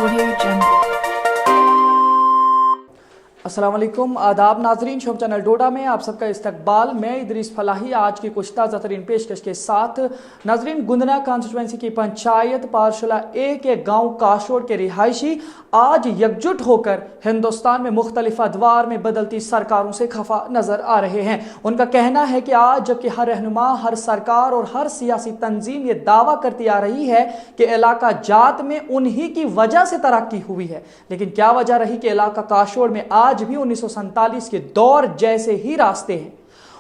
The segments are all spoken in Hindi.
Audio Jungle। अस्सलाम वालेकुम, आदाब नाजरीन, शोम चैनल डोडा में आप सबका इस्तकबाल। मैं इदरीस फलाही आज की कुछ ताज़ा तरीन पेशकश के साथ नाजरीन, गुंदना कॉन्स्टिट्यूंसी की पंचायत पारशुला ए के गांव काशोड़ के रिहायशी आज यकजुट होकर हिंदुस्तान में मुख्तलिफ अदवार में बदलती सरकारों से खफा नजर आ रहे हैं। उनका कहना है कि आज जबकि हर रहनुमा, हर सरकार और हर सियासी तंजीम ये दावा करती आ रही है कि इलाका जात में उन्हीं की वजह से तरक्की हुई है, लेकिन क्या वजह रही कि इलाका काशोड़ में आज भी 1947 के दौर जैसे ही रास्ते हैं।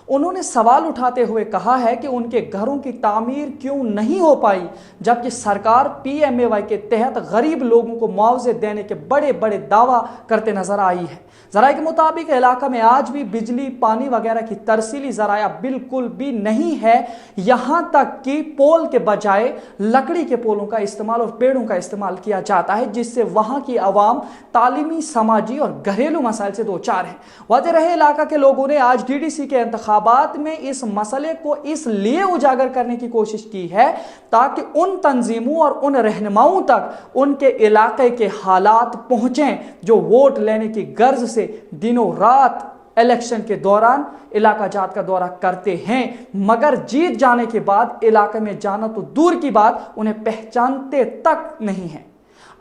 उन्होंने सवाल उठाते हुए कहा है कि उनके घरों की तामीर क्यों नहीं हो पाई, जबकि सरकार PMAY के तहत गरीब लोगों को मुआवजे देने के बड़े बड़े दावा करते नजर आई है। ज़राए के मुताबिक इलाका में आज भी बिजली, पानी वगैरह की तरसीली ज़राया बिल्कुल भी नहीं है। यहाँ तक कि पोल के बजाय लकड़ी के पोलों का इस्तेमाल और पेड़ों का इस्तेमाल किया जाता है, जिससे वहाँ की आवाम तालीमी, समाजी और घरेलू मसाइल से दो चार है। वाज़ेह रहे, इलाका के लोगों ने आज DDC के इंतखाबात में इस मसले को इसलिए उजागर करने की कोशिश की है ताकि उन तंजीमों और उन रहनुमाओं तक उनके इलाके के हालात पहुँचें जो वोट लेने की गर्ज से दिनों रात इलेक्शन के दौरान इलाका जात का दौरा करते हैं, मगर जीत जाने के बाद इलाके में जाना तो दूर की बात, उन्हें पहचानते तक नहीं है।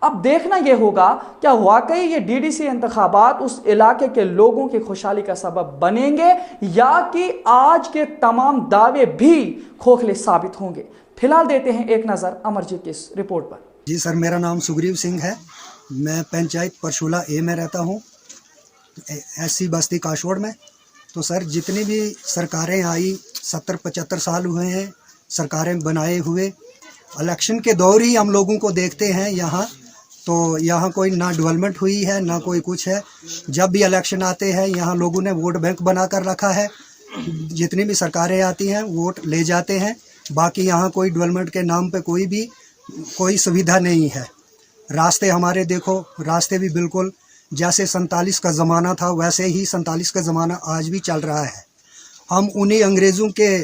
अब देखना यह होगा क्या वाकई ये DDC इंतखाबात उस इलाके के लोगों की खुशहाली का सबब बनेंगे या कि आज के तमाम दावे भी खोखले साबित होंगे। फिलहाल देते हैं एक नजर अमरजीत की इस रिपोर्ट पर। जी सर, मेरा नाम सुग्रीव सिंह है। मैं पंचायत परशुला ए में रहता हूँ, SC बस्ती काशोड़ में। तो सर, जितनी भी सरकारें आई 70-75 साल हुए हैं सरकारें बनाए हुए, इलेक्शन के दौर ही हम लोगों को देखते हैं यहाँ। तो यहाँ कोई ना डेवलपमेंट हुई है ना कोई कुछ है। जब भी इलेक्शन आते हैं यहाँ लोगों ने वोट बैंक बना कर रखा है। जितनी भी सरकारें आती हैं वोट ले जाते हैं, बाकी यहाँ कोई डेवलपमेंट के नाम पे कोई सुविधा नहीं है। रास्ते हमारे देखो, रास्ते भी बिल्कुल जैसे 47 का ज़माना था वैसे ही 47 का ज़माना आज भी चल रहा है। हम उन्हीं अंग्रेज़ों के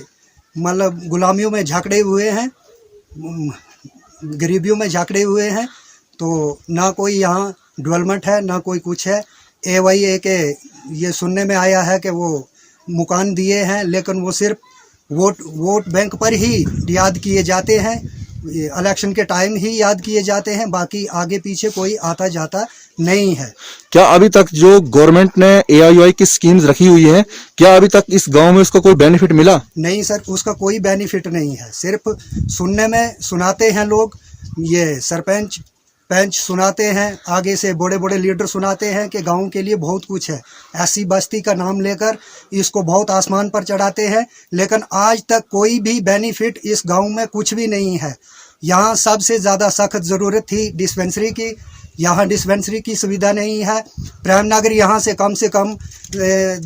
मतलब गुलामियों में झकड़े हुए हैं, गरीबियों में झकड़े हुए हैं। तो ना कोई यहाँ डेवलपमेंट है ना कोई कुछ है। AYA के ये सुनने में आया है कि वो मकान दिए हैं, लेकिन वो सिर्फ वोट बैंक पर ही याद किए जाते हैं, इलेक्शन के टाइम ही याद किए जाते हैं, बाकी आगे पीछे कोई आता जाता नहीं है। क्या अभी तक जो गवर्नमेंट ने AYY की स्कीम्स रखी हुई है, क्या अभी तक इस गांव में उसका कोई बेनिफिट मिला? नहीं सर, उसका कोई बेनिफिट नहीं है। सिर्फ सुनने में सुनाते हैं लोग, ये सरपंच सुनाते हैं, आगे से बड़े बड़े लीडर सुनाते हैं कि गांव के लिए बहुत कुछ है। SC बस्ती का नाम लेकर इसको बहुत आसमान पर चढ़ाते हैं, लेकिन आज तक कोई भी बेनिफिट इस गांव में कुछ भी नहीं है। यहाँ सबसे ज़्यादा सख्त ज़रूरत थी डिस्पेंसरी की, यहाँ डिस्पेंसरी की सुविधा नहीं है। प्रेमनगर यहाँ से कम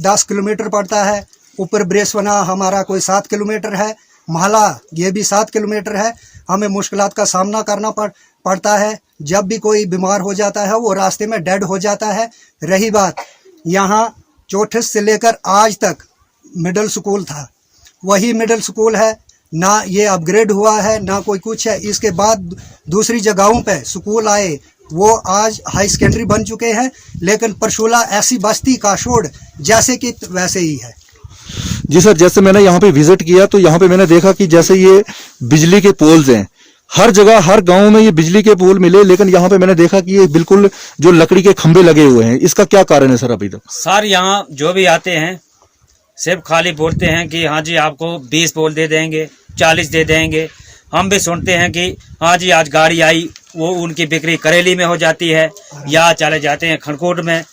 10 किलोमीटर पड़ता है। ऊपर ब्रेसवना हमारा कोई 7 किलोमीटर है, महला ये भी 7 किलोमीटर है। हमें मुश्किलात का सामना करना पड़ता है। जब भी कोई बीमार हो जाता है वो रास्ते में डेड हो जाता है। रही बात, यहाँ 34 से लेकर आज तक मिडिल स्कूल था, वही मिडिल स्कूल है, ना ये अपग्रेड हुआ है ना कोई कुछ है। इसके बाद दूसरी जगहों पे स्कूल आए, वो आज हाई सेकेंडरी बन चुके हैं, लेकिन परशुला SC बस्ती काशोड़ जैसे कि वैसे ही है। जी सर, जैसे मैंने यहाँ पे विजिट किया तो यहाँ पे मैंने देखा कि जैसे ये बिजली के पोल्स हैं, हर जगह हर गांव में ये बिजली के पोल मिले, लेकिन यहाँ पे मैंने देखा कि ये बिल्कुल जो लकड़ी के खंभे लगे हुए हैं। इसका क्या कारण है सर? अभी तक सर यहाँ जो भी आते हैं सिर्फ खाली बोलते हैं कि हाँ जी आपको 20 पोल दे देंगे, 40 दे देंगे। हम भी सुनते हैं कि हाँ जी आज गाड़ी आई, वो उनकी बिक्री करेली में हो जाती है या चले जाते हैं खनकोट में।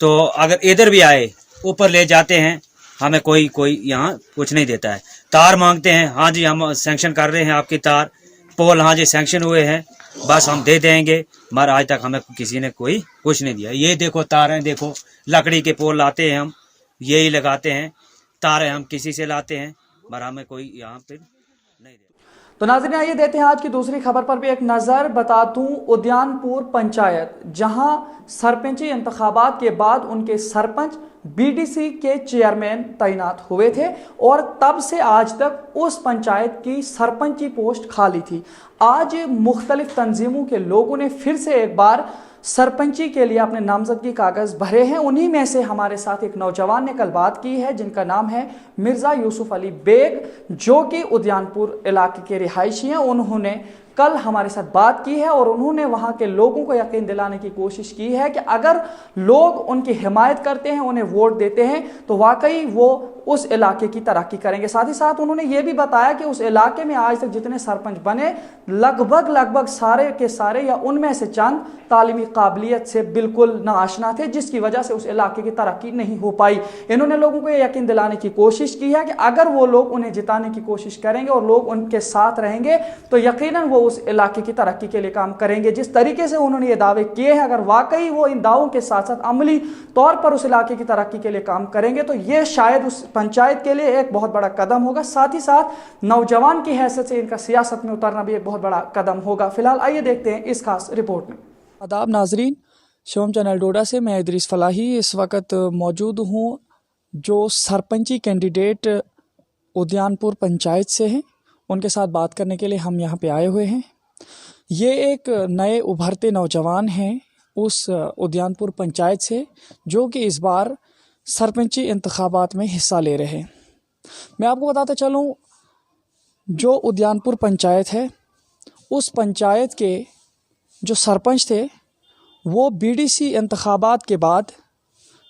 तो अगर इधर भी आए ऊपर ले जाते हैं, हमें कोई यहाँ कुछ नहीं देता है। तार मांगते हैं, हाँ जी हम सैंक्शन कर रहे हैं आपकी तार, पोल हाँ जी सैंक्शन हुए हैं, बस हम दे देंगे, मगर आज तक हमें किसी ने कोई कुछ नहीं दिया। ये देखो तारें देखो, लकड़ी के पोल लाते हैं हम, यही लगाते हैं, तारें हम किसी से लाते हैं, मगर हमें कोई यहाँ पे नहीं देता। तो नाज़रीन, आइए देते हैं आज की दूसरी खबर पर भी एक नज़र। बता दूं, उद्यानपुर पंचायत जहां सरपंची इंतखाबात के बाद उनके सरपंच बीडीसी के चेयरमैन तैनात हुए थे और तब से आज तक उस पंचायत की सरपंच की पोस्ट खाली थी। आज मुख्तलिफ तंजीमों के लोगों ने फिर से एक बार सरपंची के लिए अपने नामजदगी कागज भरे हैं। उन्हीं में से हमारे साथ एक नौजवान ने कल बात की है जिनका नाम है मिर्ज़ा यूसुफ अली बेग, जो कि उद्यानपुर इलाके के रिहायशी हैं। उन्होंने कल हमारे साथ बात की है और उन्होंने वहां के लोगों को यकीन दिलाने की कोशिश की है कि अगर लोग उनकी हिमायत करते हैं, उन्हें वोट देते हैं, तो वाकई वो उस इलाके की तरक्की करेंगे। साथ ही साथ उन्होंने ये भी बताया कि उस इलाके में आज तक जितने सरपंच बने लगभग सारे के सारे या उनमें से चंद तालीमी काबिलियत से बिल्कुल नाआशना थे, जिसकी वजह से उस इलाके की तरक्की नहीं हो पाई। इन्होंने लोगों को ये यकीन दिलाने की कोशिश की है कि अगर वो लोग उन्हें जिताने की कोशिश करेंगे और लोग उनके साथ रहेंगे तो यकीनन वो उस इलाके की तरक्की के लिए काम करेंगे। जिस तरीके से उन्होंने ये दावे किए हैं, अगर वाकई वो इन दावों के साथ साथ अमली तौर पर उस इलाके की तरक्की के लिए काम करेंगे तो ये शायद उस पंचायत के लिए एक बहुत बड़ा कदम होगा। साथ ही साथ नौजवान की हैसियत से इनका सियासत में उतरना भी एक बहुत बड़ा कदम होगा। फिलहाल आइए देखते हैं इस खास रिपोर्ट में। आदाब नाजरीन, शिवम चैनल डोडा से मैं इदरीस फलाही इस वक्त मौजूद हूँ जो सरपंची कैंडिडेट उद्यानपुर पंचायत से हैं। उनके साथ बात करने के लिए हम यहाँ पे आए हुए हैं। ये एक नए उभरते नौजवान हैं उस उद्यानपुर पंचायत से, जो कि इस बार सरपंची इंतखाबात में हिस्सा ले रहे हैं। मैं आपको बताता चलूँ, जो उद्यानपुर पंचायत है उस पंचायत के जो सरपंच थे वो बीडीसी इंतखाबात के बाद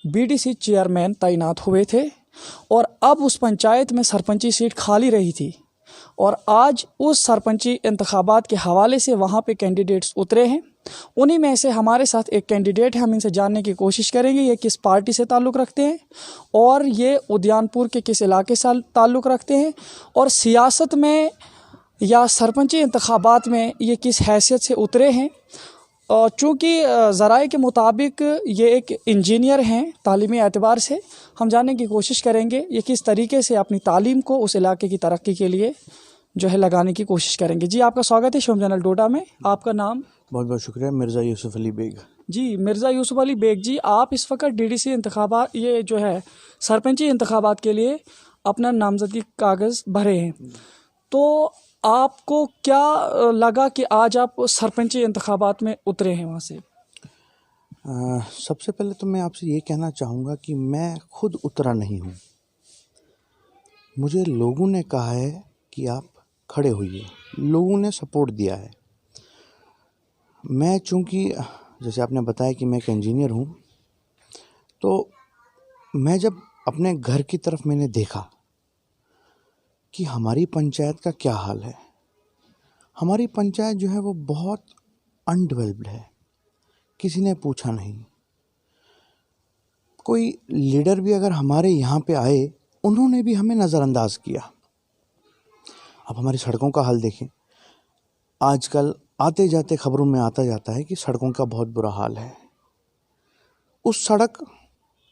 बीडीसी चेयरमैन तैनात हुए थे और अब उस पंचायत में सरपंची सीट खाली रही थी और आज उस सरपंची इंतखाबात के हवाले से वहाँ पे कैंडिडेट्स उतरे हैं। उन्हीं में से हमारे साथ एक कैंडिडेट है, हम इनसे जानने की कोशिश करेंगे ये किस पार्टी से ताल्लुक़ रखते हैं और ये उद्यानपुर के किस इलाके से ताल्लुक़ रखते हैं और सियासत में या सरपंची इंतखाबात में ये किस हैसियत से उतरे हैं। चूँकि ज़राए के मुताबिक ये एक इंजीनियर हैं तालीमी एतबार से, हम जानने की कोशिश करेंगे ये किस तरीके से अपनी तालीम को उस इलाके की तरक्की के लिए जो है लगाने की कोशिश करेंगे। जी, आपका स्वागत है शिवम चैनल डोडा में। आपका नाम? बहुत बहुत शुक्रिया। मिर्ज़ा यूसुफ अली बेग। जी, मिर्ज़ा यूसुफ अली बेग जी, आप इस वक्त डीडीसी इंतखाबात, ये जो है सरपंची इंतखाबात के लिए अपना नामजदगी कागज़ भरे हैं, तो आपको क्या लगा कि आज आप सरपंची इंतखाबात में उतरे हैं वहाँ से? सबसे पहले तो मैं आपसे ये कहना चाहूँगा कि मैं खुद उतरा नहीं हूँ। मुझे लोगों ने कहा है कि आप खड़े होइए, लोगों ने सपोर्ट दिया है। मैं चूँकि जैसे आपने बताया कि मैं एक इंजीनियर हूँ, तो मैं जब अपने घर की तरफ मैंने देखा कि हमारी पंचायत का क्या हाल है। हमारी पंचायत जो है वो बहुत अनडेवलप्ड है, किसी ने पूछा नहीं। कोई लीडर भी अगर हमारे यहाँ पे आए, उन्होंने भी हमें नज़रअंदाज किया। अब हमारी सड़कों का हाल देखें, आजकल आते जाते खबरों में आता जाता है कि सड़कों का बहुत बुरा हाल है। उस सड़क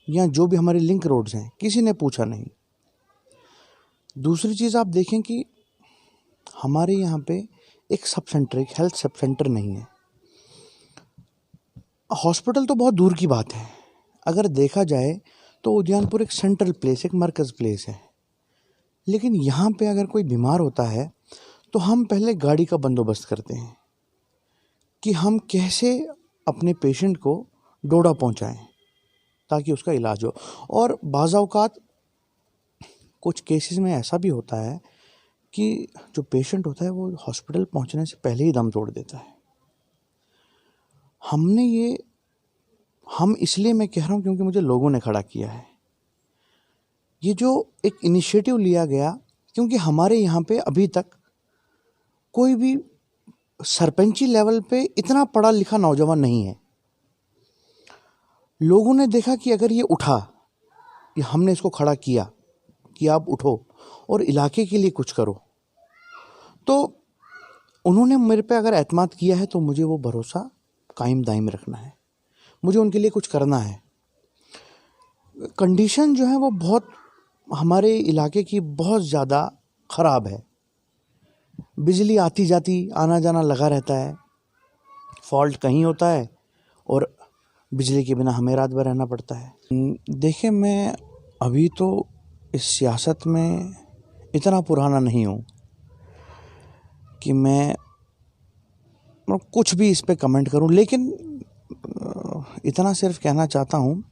या जो भी हमारे लिंक रोड्स हैं, किसी ने पूछा नहीं। दूसरी चीज़ आप देखें कि हमारे यहाँ पे एक सब सेंटर, एक हेल्थ सब सेंटर नहीं है। हॉस्पिटल तो बहुत दूर की बात है। अगर देखा जाए तो उद्यानपुर एक सेंट्रल प्लेस, एक मरकज़ प्लेस है, लेकिन यहाँ पे अगर कोई बीमार होता है तो हम पहले गाड़ी का बंदोबस्त करते हैं कि हम कैसे अपने पेशेंट को डोडा पहुँचाएं ताकि उसका इलाज हो। और बाज़ औक़ात कुछ केसेस में ऐसा भी होता है कि जो पेशेंट होता है वो हॉस्पिटल पहुंचने से पहले ही दम तोड़ देता है। हम इसलिए मैं कह रहा हूं क्योंकि मुझे लोगों ने खड़ा किया है। ये जो एक इनिशिएटिव लिया गया, क्योंकि हमारे यहाँ पे अभी तक कोई भी सरपंची लेवल पे इतना पढ़ा लिखा नौजवान नहीं है। लोगों ने देखा कि अगर ये उठा, ये हमने इसको खड़ा किया कि आप उठो और इलाके के लिए कुछ करो, तो उन्होंने मेरे पे अगर एतमाद किया है तो मुझे वो भरोसा कायम दायम रखना है, मुझे उनके लिए कुछ करना है। कंडीशन जो है वो बहुत हमारे इलाके की बहुत ज़्यादा ख़राब है। बिजली आती जाती आना जाना लगा रहता है, फॉल्ट कहीं होता है और बिजली के बिना हमें रात भर रहना पड़ता है। देखिए, मैं अभी तो इस सियासत में इतना पुराना नहीं हूँ कि मैं कुछ भी इस पे कमेंट करूँ, लेकिन इतना सिर्फ कहना चाहता हूँ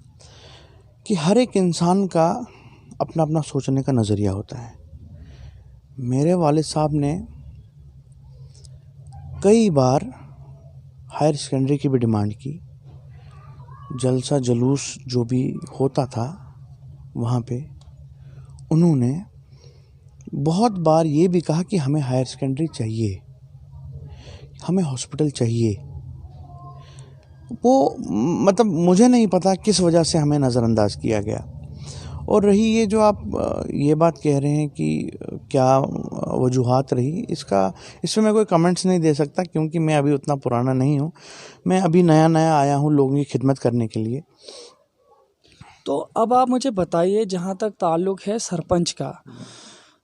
कि हर एक इंसान का अपना अपना सोचने का नज़रिया होता है। मेरे वालिद साहब ने कई बार हायर सेकेंडरी की भी डिमांड की, जलसा जुलूस जो भी होता था वहाँ पे उन्होंने बहुत बार ये भी कहा कि हमें हायर सेकेंडरी चाहिए, हमें हॉस्पिटल चाहिए। वो मतलब मुझे नहीं पता किस वजह से हमें नज़रअंदाज किया गया। और रही ये जो आप ये बात कह रहे हैं कि क्या वजूहात रही, इसमें मैं कोई कमेंट्स नहीं दे सकता, क्योंकि मैं अभी उतना पुराना नहीं हूँ। मैं अभी नया नया आया हूँ लोगों की खिदमत करने के लिए। तो अब आप मुझे बताइए, जहाँ तक ताल्लुक़ है सरपंच का,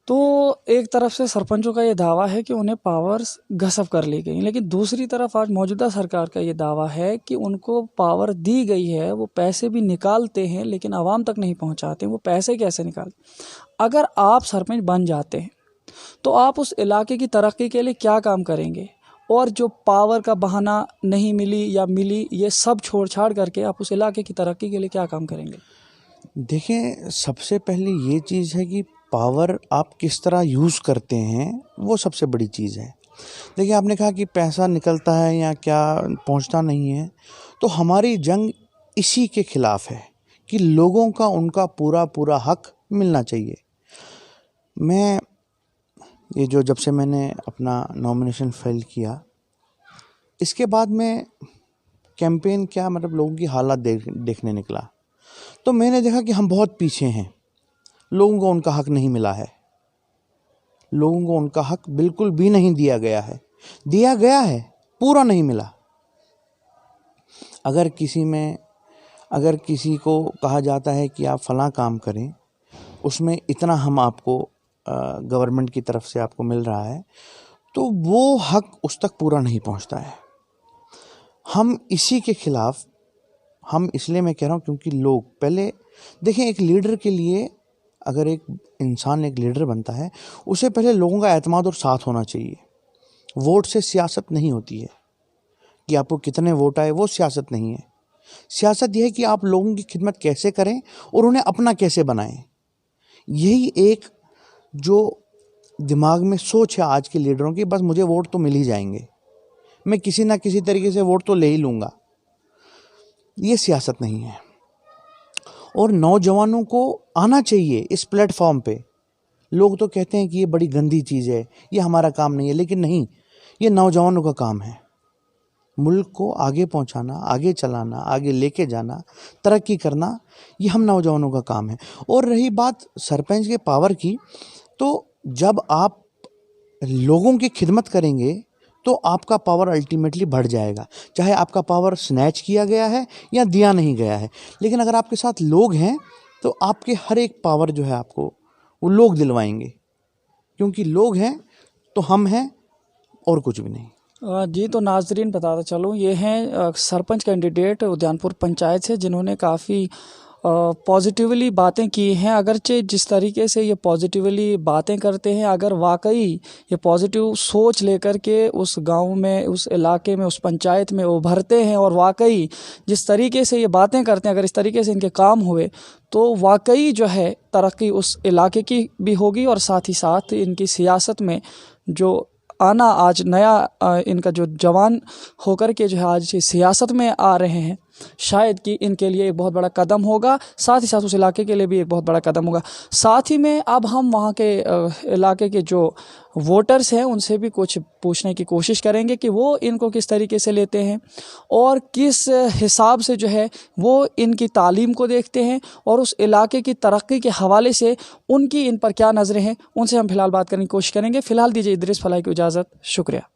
तो एक तरफ से सरपंचों का ये दावा है कि उन्हें पावर्स गसब कर ली गई, लेकिन दूसरी तरफ आज मौजूदा सरकार का ये दावा है कि उनको पावर दी गई है, वो पैसे भी निकालते हैं लेकिन आवाम तक नहीं पहुंचाते। वो पैसे कैसे निकालते? अगर आप सरपंच बन जाते हैं तो आप उस इलाके की तरक्की के लिए क्या काम करेंगे? और जो पावर का बहाना नहीं मिली या मिली, ये सब छोड़ छाड़ करके आप उस इलाके की तरक्की के लिए क्या काम करेंगे? देखिए, सबसे पहले ये चीज़ है कि पावर आप किस तरह यूज़ करते हैं, वो सबसे बड़ी चीज़ है। देखिए, आपने कहा कि पैसा निकलता है या क्या पहुंचता नहीं है, तो हमारी जंग इसी के खिलाफ है कि लोगों का उनका पूरा पूरा हक मिलना चाहिए। मैं ये जो जब से मैंने अपना नॉमिनेशन फाइल किया, इसके बाद मैं कैंपेन क्या मतलब लोगों की हालत देखने निकला, तो मैंने देखा कि हम बहुत पीछे हैं। लोगों को उनका हक नहीं मिला है, लोगों को उनका हक बिल्कुल भी नहीं दिया गया है। दिया गया है, पूरा नहीं मिला। अगर किसी को कहा जाता है कि आप फलां काम करें, उसमें इतना हम आपको गवर्नमेंट की तरफ से आपको मिल रहा है, तो वो हक उस तक पूरा नहीं पहुंचता है। हम इसी के खिलाफ, हम इसलिए मैं कह रहा हूं क्योंकि लोग पहले देखें, एक लीडर के लिए अगर एक इंसान एक लीडर बनता है, उसे पहले लोगों का एतमाद और साथ होना चाहिए। वोट से सियासत नहीं होती है कि आपको कितने वोट आए, वो सियासत नहीं है। सियासत यह है कि आप लोगों की खिदमत कैसे करें और उन्हें अपना कैसे बनाएं। यही एक जो दिमाग में सोच है आज के लीडरों की, बस मुझे वोट तो मिल ही जाएंगे, मैं किसी ना किसी तरीके से वोट तो ले ही लूँगा। ये सियासत नहीं है। और नौजवानों को आना चाहिए इस प्लेटफॉर्म पे। लोग तो कहते हैं कि ये बड़ी गंदी चीज़ है, ये हमारा काम नहीं है, लेकिन नहीं, ये नौजवानों का काम है। मुल्क को आगे पहुंचाना, आगे चलाना, आगे लेके जाना, तरक्की करना, ये हम नौजवानों का काम है। और रही बात सरपंच के पावर की, तो जब आप लोगों की खिदमत करेंगे तो आपका पावर अल्टीमेटली बढ़ जाएगा, चाहे आपका पावर स्नैच किया गया है या दिया नहीं गया है। लेकिन अगर आपके साथ लोग हैं तो आपके हर एक पावर जो है आपको वो लोग दिलवाएंगे, क्योंकि लोग हैं तो हम हैं और कुछ भी नहीं। जी, तो नाजरीन बताता चलूँ, ये हैं सरपंच कैंडिडेट उद्यानपुर पंचायत से, जिन्होंने काफ़ी पॉजिटिवली बातें की हैं। अगरचे जिस तरीके से ये पॉजिटिवली बातें करते हैं, अगर वाकई ये पॉजिटिव सोच लेकर के उस गांव में, उस इलाके में, उस पंचायत में उभरते हैं और वाकई जिस तरीके से ये बातें करते हैं, अगर इस तरीके से इनके काम हुए तो वाकई जो है तरक्की उस इलाके की भी होगी और साथ ही साथ इनकी सियासत में जो आना, आज नया इनका जो जवान होकर के जो है आज सियासत में आ रहे हैं, शायद कि इनके लिए एक बहुत बड़ा कदम होगा, साथ ही साथ उस इलाके के लिए भी एक बहुत बड़ा कदम होगा। साथ ही में अब हम वहाँ के इलाके के जो वोटर्स हैं उनसे भी कुछ पूछने की कोशिश करेंगे कि वो इनको किस तरीके से लेते हैं और किस हिसाब से जो है वो इनकी तालीम को देखते हैं और उस इलाके की तरक्की के हवाले से उनकी इन पर क्या नज़रें हैं, उनसे हम फिलहाल बात करने की कोशिश करेंगे। फ़िलहाल दीजिए इदरीस फलाही को इजाज़त, शुक्रिया।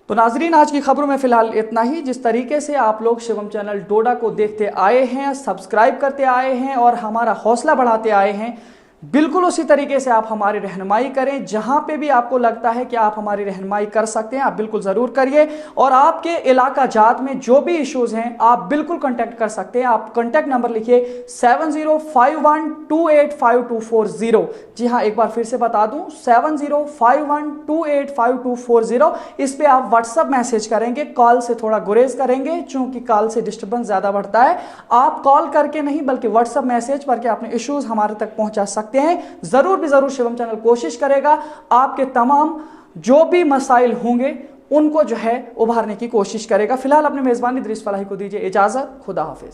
तो नाजरीन, आज की खबरों में फ़िलहाल इतना ही। जिस तरीके से आप लोग शिवम चैनल डोडा को देखते आए हैं, सब्सक्राइब करते आए हैं और हमारा हौसला बढ़ाते आए हैं, बिल्कुल उसी तरीके से आप हमारी रहनुमाई करें। जहां पे भी आपको लगता है कि आप हमारी रहनुमाई कर सकते हैं, आप बिल्कुल ज़रूर करिए। और आपके इलाका जात में जो भी इश्यूज़ हैं, आप बिल्कुल कांटेक्ट कर सकते हैं। आप कांटेक्ट नंबर लिखिए 7051285240। जी हाँ, एक बार फिर से बता दूं, 7051285240। इस पे आप व्हाट्सएप मैसेज करेंगे, कॉल से थोड़ा गुरेज करेंगे, चूंकि कॉल से डिस्टर्बेंस ज़्यादा बढ़ता है। आप कॉल करके नहीं बल्कि व्हाट्सएप मैसेज करके अपने इश्यूज़ हमारे तक पहुंचा सकते हैं। जरूर भी जरूर शिवम चैनल कोशिश करेगा आपके तमाम जो भी मसाइल होंगे उनको जो है उभारने की कोशिश करेगा। फिलहाल अपने मेजबान इदरीस फलाही को दीजिए इजाजत। खुदा हाफिज।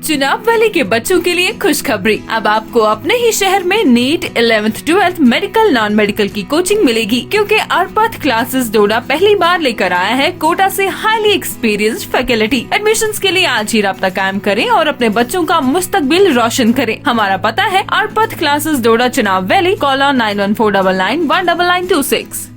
चुनाव वैली के बच्चों के लिए खुशखबरी, अब आपको अपने ही शहर में NEET 11th 12th medical non medical की कोचिंग मिलेगी, क्योंकि अर्पथ क्लासेस डोडा पहली बार लेकर आया है कोटा से हाईली एक्सपीरियंस्ड फैकल्टी। एडमिशंस के लिए आज ही राब्ता कायम करें और अपने बच्चों का मुस्तकबिल रोशन करें। हमारा पता है अर्पथ क्लासेस डोडा, चुनाव वैली, कॉल 9149919926।